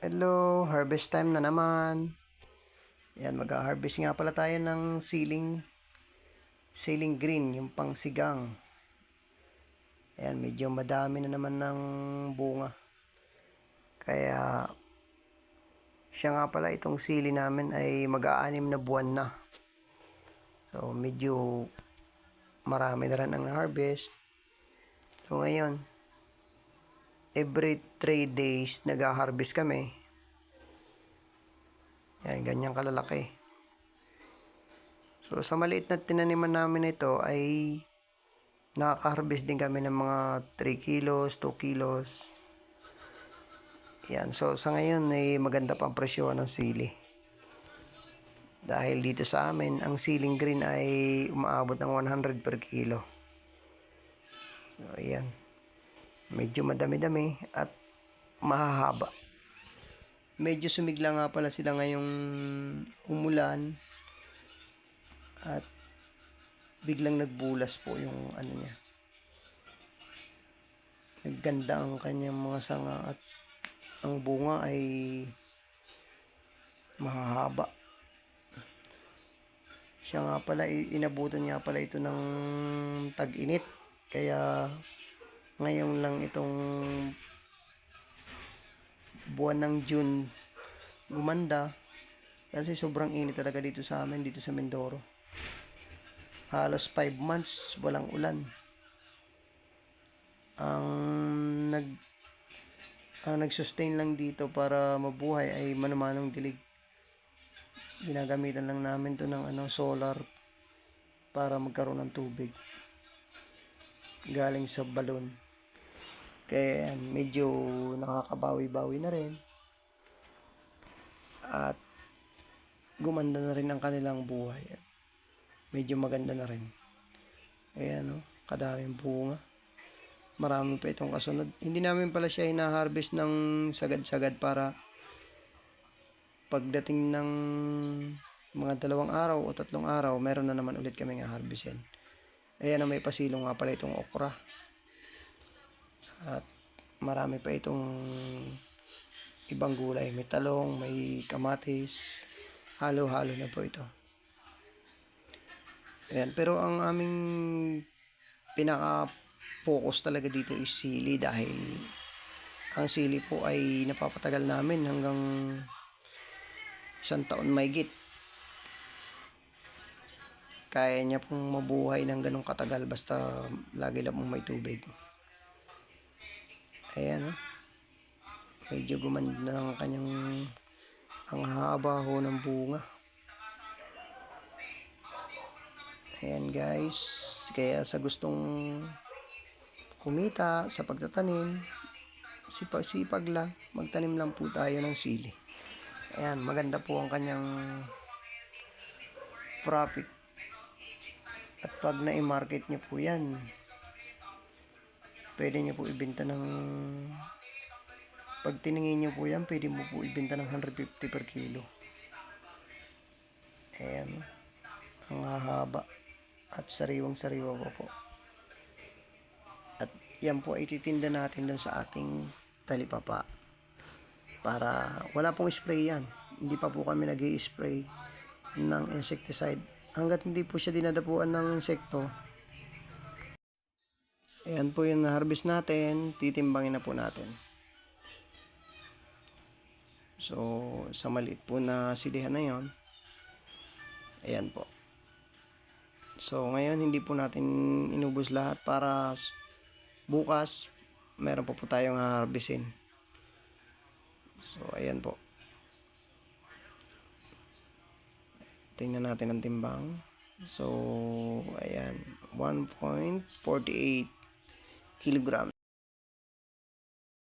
Hello, harvest time na naman. Yan, mag-harvest nga pala tayo ng siling green, yung pangsigang. Ayan, medyo madami na naman ng bunga. Kaya, siya nga pala, itong sili namin ay mag-aanim na buwan na. So, medyo marami na rin ang harvest. So, ngayon, every 3 days, nag-harvest kami. Yan, ganyang kalalaki. So, sa maliit na tinaniman namin ito ay nakaka-harvest din kami ng mga 3 kilos, 2 kilos. Yan. So, sa ngayon ay maganda pang presyo ng sili. Dahil dito sa amin, ang siling green ay umaabot ng 100 per kilo. So, ayan. Medyo madami-dami at mahahaba. Medyo sumigla nga pala sila ngayong umulan at biglang nagbulas po yung ano niya. Nagganda ang kanyang mga sanga at ang bunga ay mahahaba. Siya nga pala, inabutan nga pala ito ng tag-init. Kaya ngayon lang itong buwan ng June gumanda. Kasi sobrang init talaga dito sa amin, dito sa Mindoro. Halos 5 months walang ulan. Ang nag ang nag-sustain lang dito para mabuhay ay manumanong dilig. Ginagamitan lang namin to ng solar para magkaroon ng tubig galing sa balon. Kaya medyo nakakabawi-bawi na rin at gumanda na rin ang kanilang buhay. Medyo maganda na rin. Ayan, kadaming bunga. Marami pa itong kasunod. Hindi namin pala siya hina-harvest ng sagad-sagad para pagdating ng mga 2 araw o 3 araw, meron na naman ulit kaming harvestin. Ayan, may pasilong nga pala itong okra. At marami pa itong ibang gulay. May talong, may kamatis. Halo-halo na po ito. Ayan, pero ang aming pinaka-focus talaga dito is sili dahil ang sili po ay napapatagal namin hanggang 1 taon mahigit. Kaya niya pong mabuhay ng ganong katagal basta lagi lang pong may tubig. Ayan, medyo gumanda na ang kanyang ang haba ho ng bunga. Ayan guys, kaya sa gustong kumita sa pagtatanim, sipag-sipag lang, magtanim lang po tayo ng sili. Ayan, maganda po ang kanyang profit. At pag na-market nyo po yan, pwede nyo po ibenta ng, pag tiningin nyo po yan, pwede mo po ibenta ng 150 per kilo. Ayan, ang hahaba at sariwang-sariwa po. At yan po ay titinda natin doon sa ating talipapa. Para wala pong spray yan. Hindi pa po kami nag-i-spray ng insecticide. Hanggat hindi po siya dinadapuan ng insekto. Ayan po yung na-harvest natin. Titimbangin na po natin. So, sa maliit po na silihan na yon. Ayan po. So, ngayon hindi po natin inubos lahat para bukas meron po tayong harvestin. So, ayan po. Tingnan natin ang timbang. So, ayan. 1.48 kilograms.